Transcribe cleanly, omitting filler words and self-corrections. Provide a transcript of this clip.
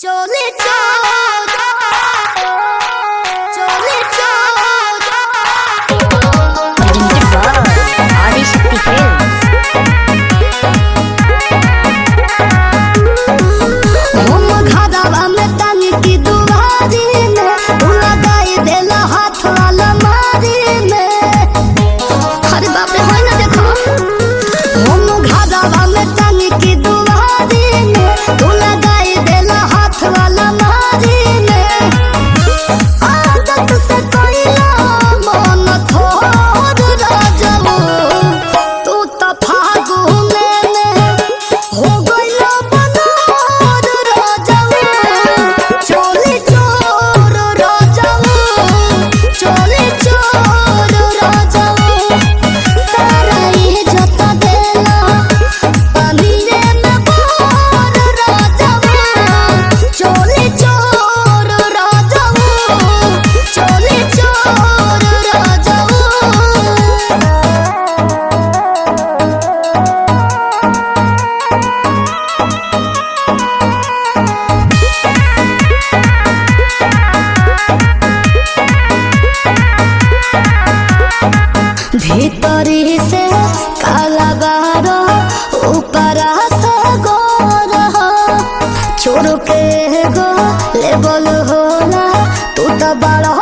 চলে চল চলে চল আদিশক্তি ফিল্মস हम घादावा में तानी की दुआरी में तू लगाई देला हाथ वाला मारी में अरे बाप रे होय ना देखो हम घादावा में तानी की दुआरी में तू लगाई देला हाथ वाला मारी में आदत से कोइला मन थोड़ राजवो तू तो फागुने में हो गइला बनोर राजवो चोली चोर राजवो चोली चोर राजवो सारा इज्जत देला पानीरे में बोर राजवो चोली चोर राजवो चोली चोर राजवो भीतरी से काला बारो ऊपर से गोर हो छोड़ के गो लेबल होला तू तो बड़ा